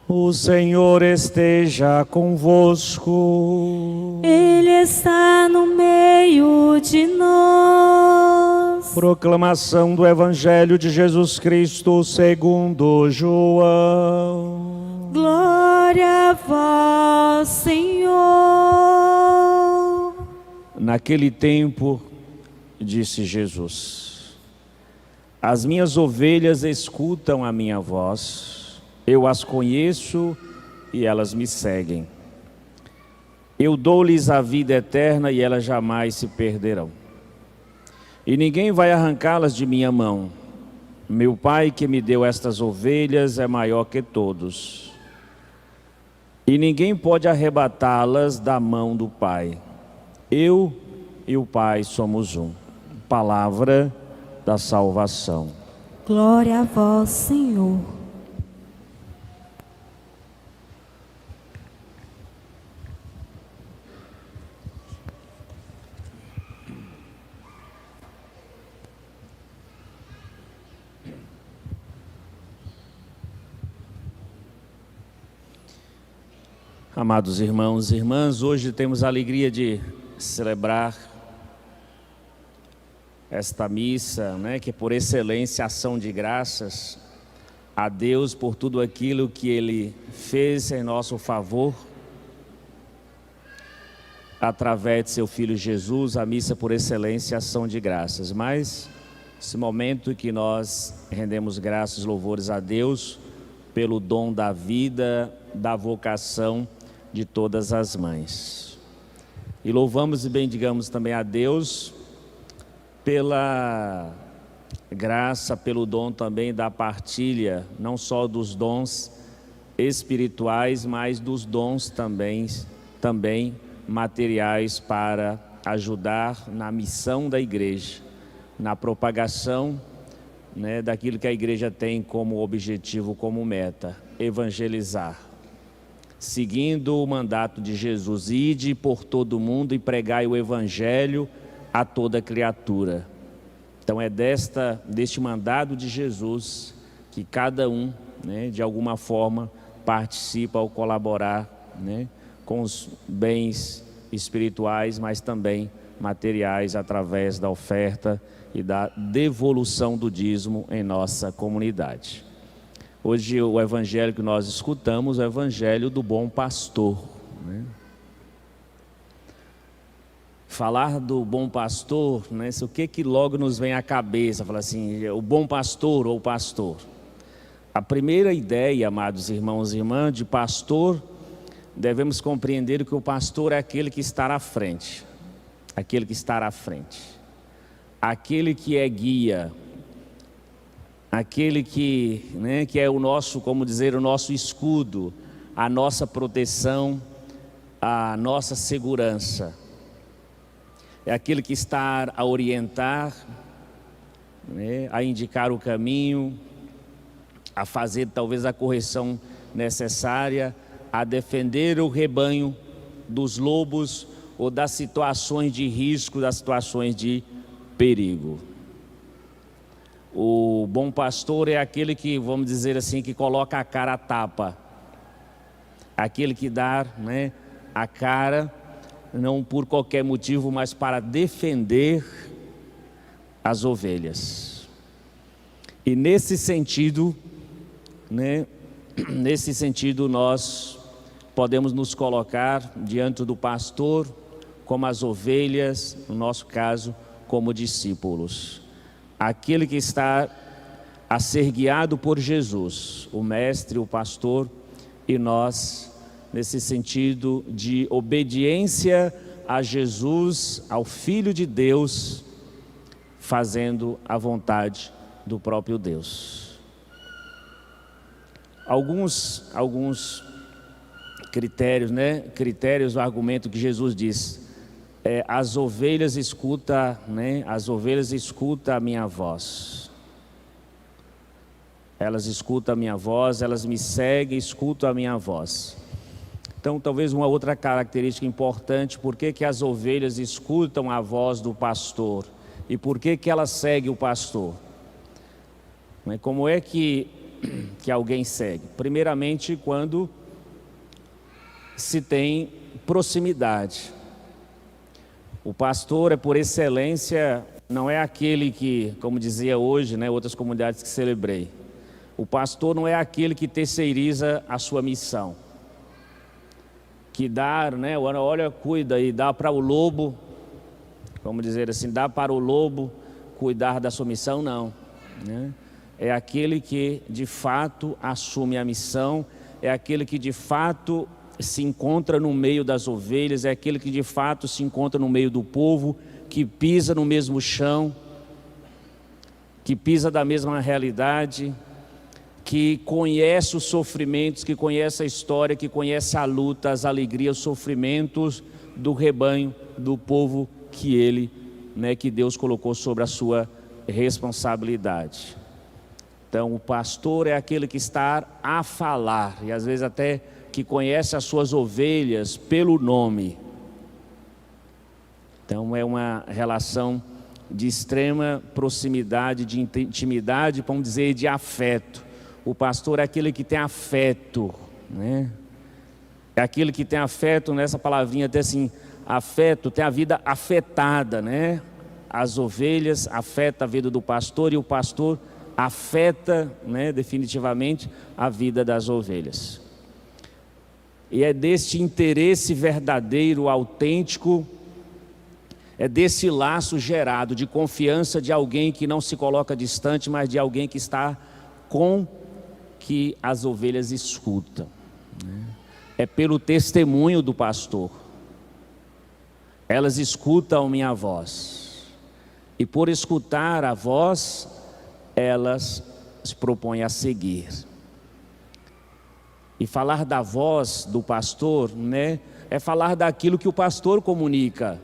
O Senhor esteja convosco. Ele está no meio de nós. Proclamação do Evangelho de Jesus Cristo segundo João. Glória a vós, Senhor. Naquele tempo, disse Jesus: as minhas ovelhas escutam a minha voz. Eu as conheço e elas me seguem. Eu dou-lhes a vida eterna e elas jamais se perderão. E ninguém vai arrancá-las de minha mão. Meu Pai que me deu estas ovelhas é maior que todos. E ninguém pode arrebatá-las da mão do Pai. Eu e o Pai somos um. Palavra da salvação. Glória a vós, Senhor. Amados irmãos e irmãs, hoje temos a alegria de celebrar esta missa, que é por excelência ação de graças a Deus por tudo aquilo que Ele fez em nosso favor, através de seu Filho Jesus. A missa por excelência ação de graças, mas esse momento que nós rendemos graças e louvores a Deus pelo dom da vida, da vocação de todas as mães. E louvamos e bendigamos também a Deus pela graça, pelo dom também da partilha, não só dos dons espirituais, mas dos dons também materiais para ajudar na missão da igreja, na propagação, daquilo que a igreja tem como objetivo, como meta: evangelizar. Seguindo o mandato de Jesus: ide por todo mundo e pregai o evangelho a toda criatura. Então é deste mandado de Jesus que cada um, de alguma forma, participa ao colaborar, com os bens espirituais, mas também materiais, através da oferta e da devolução do dízimo em nossa comunidade. Hoje o evangelho que nós escutamos é o evangelho do bom pastor. Falar do bom pastor, o que logo nos vem à cabeça? Falar assim, o bom pastor ou pastor. A primeira ideia, amados irmãos e irmãs, de pastor, devemos compreender que o pastor é aquele que está à frente. Aquele que está à frente. Aquele que é guia. Aquele que é o nosso, como dizer, o nosso escudo, a nossa proteção, a nossa segurança. É aquele que está a orientar, a indicar o caminho, a fazer talvez a correção necessária, a defender o rebanho dos lobos ou das situações de risco, das situações de perigo. O bom pastor é aquele que, vamos dizer assim, que coloca a cara à tapa. Aquele que dá a cara, não por qualquer motivo, mas para defender as ovelhas. E nesse sentido, nós podemos nos colocar diante do pastor como as ovelhas, no nosso caso, como discípulos. Aquele que está a ser guiado por Jesus, o mestre, o pastor, e nós, nesse sentido de obediência a Jesus, ao Filho de Deus, fazendo a vontade do próprio Deus. Alguns critérios, critérios do argumento que Jesus diz: as ovelhas escutam, as ovelhas escutam a minha voz. Elas escutam a minha voz, elas me seguem, escutam a minha voz. Então, talvez uma outra característica importante: por que as ovelhas escutam a voz do pastor? E por que elas seguem o pastor? Como é que que alguém segue? Primeiramente, quando se tem proximidade. O pastor é, por excelência, não é aquele que, como dizia hoje, né, outras comunidades que celebrei, o pastor não é aquele que terceiriza a sua missão, que dá, né, olha, cuida e dá para o lobo, vamos dizer assim, dá para o lobo cuidar da sua missão, não, né? É aquele que de fato assume a missão, é aquele que de fato se encontra no meio das ovelhas, é aquele que de fato se encontra no meio do povo, que pisa no mesmo chão, que pisa da mesma realidade, que conhece os sofrimentos, que conhece a história, que conhece a luta, as alegrias, os sofrimentos do rebanho, do povo que ele, né, que Deus colocou sobre a sua responsabilidade. Então, o pastor é aquele que está a falar, e às vezes até que conhece as suas ovelhas pelo nome. Então, é uma relação de extrema proximidade, de intimidade, vamos dizer, de afeto. O pastor é aquele que tem afeto, né? É aquele que tem afeto, nessa palavrinha até assim, afeto, tem a vida afetada, né? As ovelhas afetam a vida do pastor e o pastor afeta, né, definitivamente a vida das ovelhas. E é deste interesse verdadeiro, autêntico, é desse laço gerado de confiança de alguém que não se coloca distante, mas de alguém que está com, que as ovelhas escutam, né? É pelo testemunho do pastor. Elas escutam minha voz, e por escutar a voz, elas se propõem a seguir. E falar da voz do pastor, né, é falar daquilo que o pastor comunica.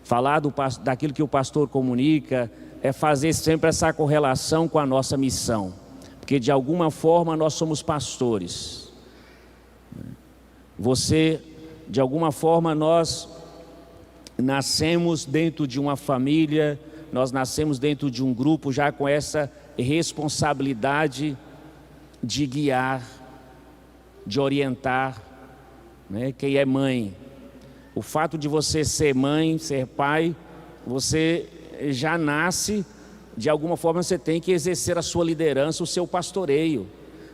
Falar daquilo que o pastor comunica é fazer sempre essa correlação com a nossa missão, porque de alguma forma nós somos pastores. Você, de alguma forma, nós nascemos dentro de uma família, nós nascemos dentro de um grupo já com essa responsabilidade de guiar, de orientar, né? Quem é mãe, o fato de você ser mãe, ser pai, você já nasce, de alguma forma você tem que exercer a sua liderança, o seu pastoreio.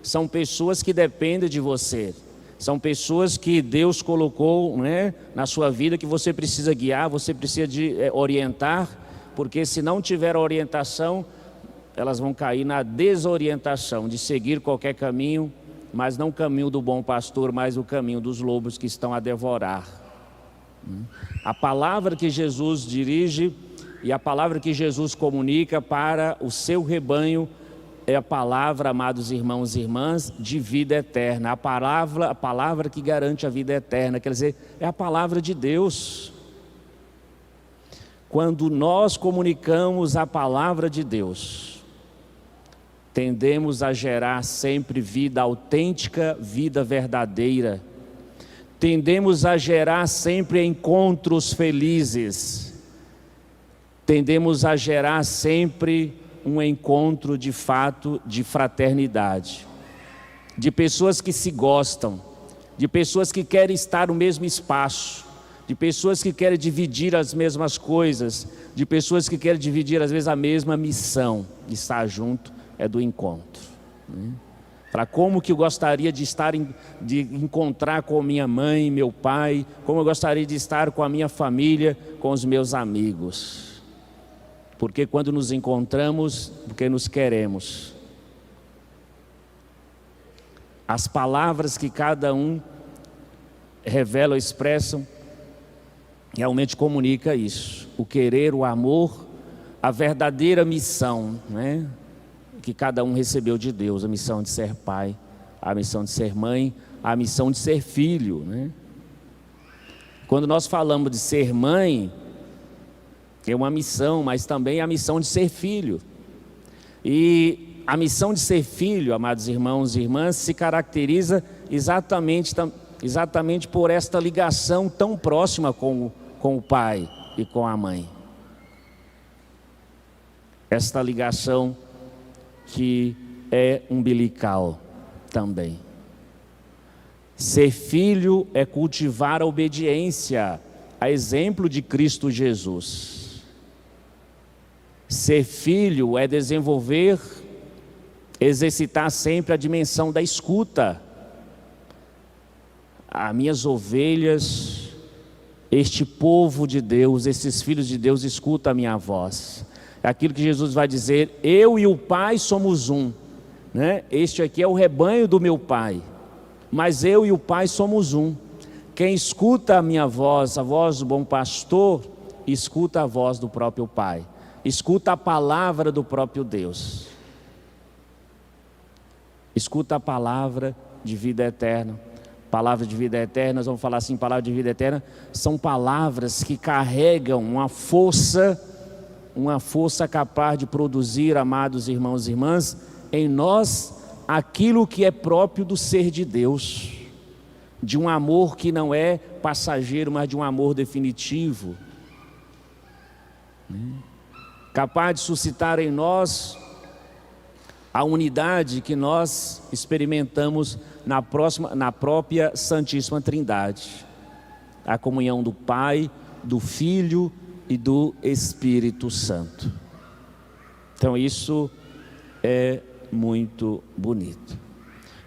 São pessoas que dependem de você, são pessoas que Deus colocou, né, na sua vida, que você precisa guiar, você precisa de orientar, porque se não tiver orientação, elas vão cair na desorientação de seguir qualquer caminho, mas não o caminho do bom pastor, mas o caminho dos lobos que estão a devorar. A palavra que Jesus dirige e a palavra que Jesus comunica para o seu rebanho é a palavra, amados irmãos e irmãs, de vida eterna. A palavra que garante a vida eterna, quer dizer, é a palavra de Deus. Quando nós comunicamos a palavra de Deus, tendemos a gerar sempre vida autêntica, vida verdadeira. Tendemos a gerar sempre encontros felizes. Tendemos a gerar sempre um encontro de fato de fraternidade. De pessoas que se gostam, de pessoas que querem estar no mesmo espaço, de pessoas que querem dividir as mesmas coisas, de pessoas que querem dividir às vezes a mesma missão, de estar junto é do encontro, né? Para como que eu gostaria de de encontrar com minha mãe, meu pai, como eu gostaria de estar com a minha família, com os meus amigos. Porque quando nos encontramos, porque nos queremos. As palavras que cada um revela ou expressam, realmente comunica isso. O querer, o amor, a verdadeira missão, né, que cada um recebeu de Deus, a missão de ser pai, a missão de ser mãe, a missão de ser filho, né? Quando nós falamos de ser mãe, é uma missão, mas também a missão de ser filho. E a missão de ser filho, amados irmãos e irmãs, se caracteriza exatamente por esta ligação tão próxima com o pai e com a mãe. Esta ligação que é umbilical também. Ser filho é cultivar a obediência, a exemplo de Cristo Jesus. Ser filho é desenvolver, exercitar sempre a dimensão da escuta. As minhas ovelhas, este povo de Deus, esses filhos de Deus escutam a minha voz. É aquilo que Jesus vai dizer: eu e o Pai somos um, né? Este aqui é o rebanho do meu Pai, mas eu e o Pai somos um. Quem escuta a minha voz, a voz do bom pastor, escuta a voz do próprio Pai, escuta a palavra do próprio Deus, escuta a palavra de vida eterna. Palavra de vida eterna, nós vamos falar assim, palavra de vida eterna, são palavras que carregam uma força capaz de produzir, amados irmãos e irmãs, em nós, aquilo que é próprio do ser de Deus, de um amor que não é passageiro, mas de um amor definitivo, capaz de suscitar em nós a unidade que nós experimentamos na própria Santíssima Trindade, a comunhão do Pai, do Filho e do Espírito Santo. Então isso é muito bonito.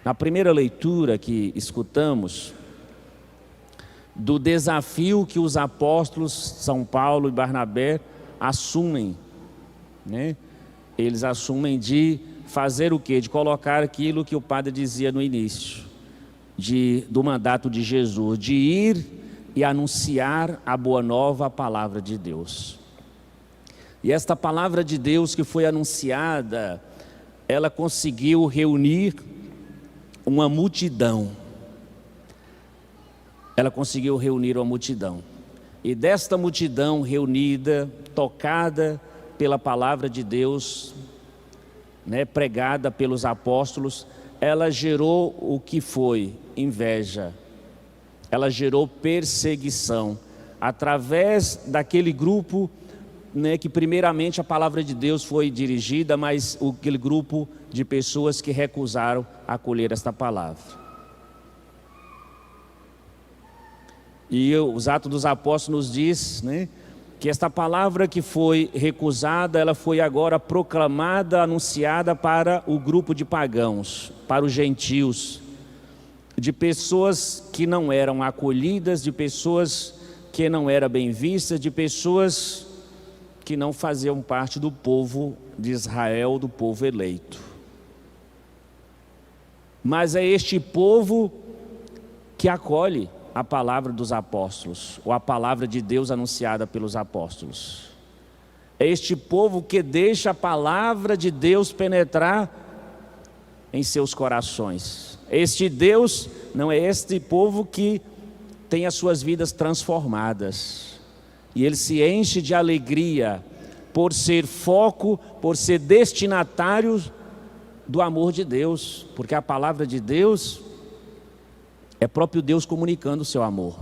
Na primeira leitura que escutamos, do desafio que os apóstolos São Paulo e Barnabé assumem, né? Eles assumem de fazer o quê? De colocar aquilo que o padre dizia no início, do mandato de Jesus, de ir e anunciar a boa nova, a palavra de Deus. E esta palavra de Deus que foi anunciada, ela conseguiu reunir uma multidão. Ela conseguiu reunir uma multidão. E desta multidão reunida, tocada pela palavra de Deus, né, pregada pelos apóstolos, ela gerou o que foi inveja, ela gerou perseguição, através daquele grupo, né, que primeiramente a palavra de Deus foi dirigida, mas aquele grupo de pessoas que recusaram acolher esta palavra. E os Atos dos Apóstolos nos diz, né, que esta palavra que foi recusada, ela foi agora proclamada, anunciada para o grupo de pagãos, para os gentios, de pessoas que não eram acolhidas, de pessoas que não eram bem vistas, de pessoas que não faziam parte do povo de Israel, do povo eleito. Mas é este povo que acolhe a palavra dos apóstolos, ou a palavra de Deus anunciada pelos apóstolos. É este povo que deixa a palavra de Deus penetrar em seus corações. Este Deus não é este povo que tem as suas vidas transformadas, e ele se enche de alegria por ser foco, por ser destinatário do amor de Deus, porque a palavra de Deus é próprio Deus comunicando o seu amor.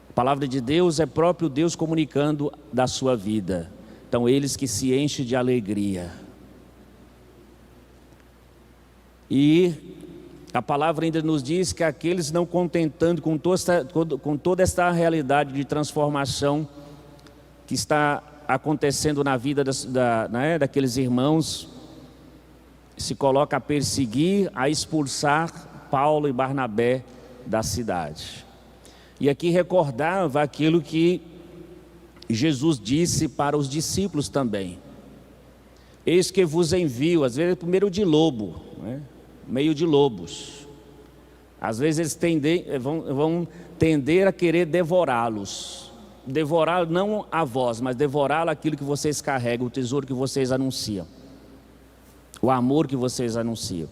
A palavra de Deus é próprio Deus comunicando da sua vida. Então eles que se enchem de alegria. E a palavra ainda nos diz que aqueles não contentando com toda esta realidade de transformação que está acontecendo na vida daqueles irmãos, se coloca a perseguir, a expulsar Paulo e Barnabé da cidade. E aqui recordava aquilo que Jesus disse para os discípulos também: eis que vos envio, às vezes por meio de lobo, né? Meio de lobos. Às vezes eles vão tender a querer devorá-los, devorar não a vós, mas devorá-lo aquilo que vocês carregam, o tesouro que vocês anunciam, o amor que vocês anunciam.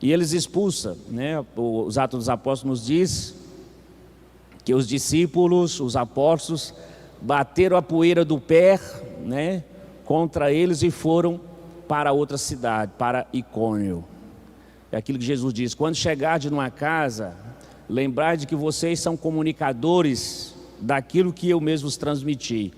E eles expulsam, né? Os Atos dos Apóstolos nos diz que os discípulos, os apóstolos, bateram a poeira do pé, né, contra eles e foram para outra cidade, para Icônio. É aquilo que Jesus diz: quando chegardes numa casa, lembrai de que vocês são comunicadores daquilo que eu mesmo vos transmiti.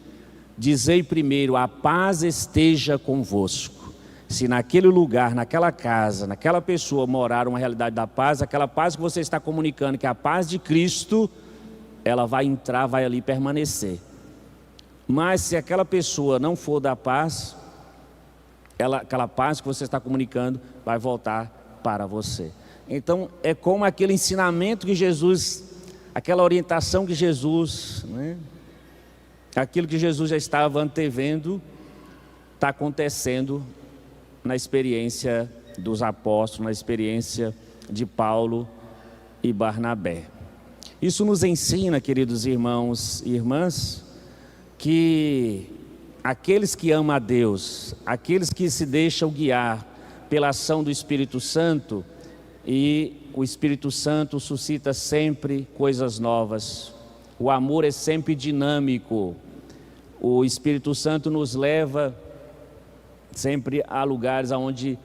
Dizei primeiro: a paz esteja convosco. Se naquele lugar, naquela casa, naquela pessoa morar uma realidade da paz, aquela paz que você está comunicando, que é a paz de Cristo, ela vai entrar, vai ali permanecer. Mas se aquela pessoa não for da paz, aquela paz que você está comunicando vai voltar para você. Então é como aquele ensinamento que Jesus, aquela orientação que Jesus, aquilo que Jesus já estava antevendo, está acontecendo na experiência dos apóstolos, na experiência de Paulo e Barnabé. Isso nos ensina, queridos irmãos e irmãs, que aqueles que amam a Deus, aqueles que se deixam guiar pela ação do Espírito Santo, e o Espírito Santo suscita sempre coisas novas, o amor é sempre dinâmico, o Espírito Santo nos leva sempre há lugares onde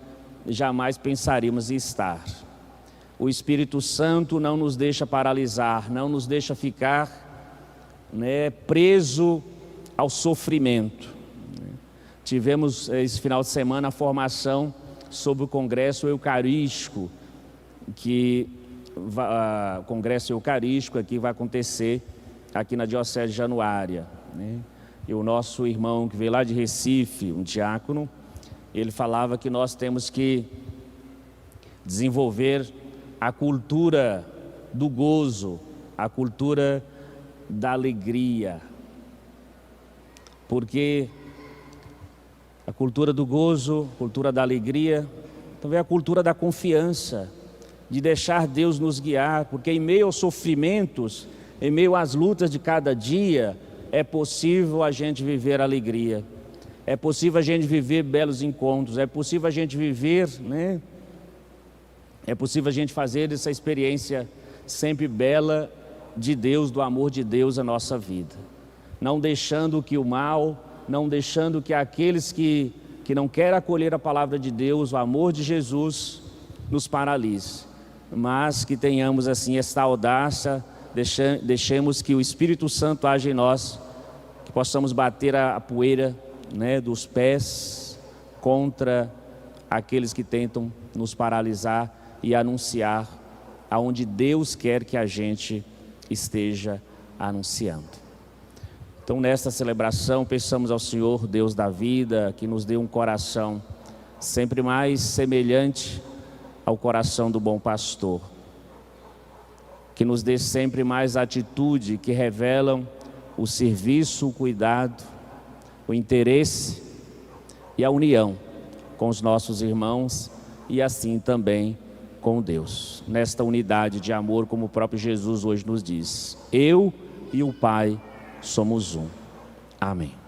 jamais pensaríamos em estar. O Espírito Santo não nos deixa paralisar, não nos deixa ficar preso ao sofrimento. Tivemos esse final de semana a formação sobre o Congresso Eucarístico, o Congresso Eucarístico aqui vai acontecer aqui na Diocese de Januária, E o nosso irmão que veio lá de Recife, um diácono, ele falava que nós temos que desenvolver a cultura do gozo, a cultura da alegria. Porque a cultura do gozo, a cultura da alegria, também a cultura da confiança, de deixar Deus nos guiar, porque em meio aos sofrimentos, em meio às lutas de cada dia, é possível a gente viver alegria, é possível a gente viver belos encontros, é possível a gente viver, é possível a gente fazer essa experiência sempre bela de Deus, do amor de Deus na nossa vida. Não deixando que o mal, não deixando que aqueles que não querem acolher a palavra de Deus, o amor de Jesus, nos paralise. Mas que tenhamos assim esta audácia, deixemos que o Espírito Santo age em nós, que possamos bater a poeira dos pés contra aqueles que tentam nos paralisar e anunciar aonde Deus quer que a gente esteja anunciando. Então nesta celebração peçamos ao Senhor, Deus da vida, que nos dê um coração sempre mais semelhante ao coração do bom pastor, que nos dê sempre mais atitude que revelam o serviço, o cuidado, o interesse e a união com os nossos irmãos e assim também com Deus. Nesta unidade de amor, como o próprio Jesus hoje nos diz, eu e o Pai somos um. Amém.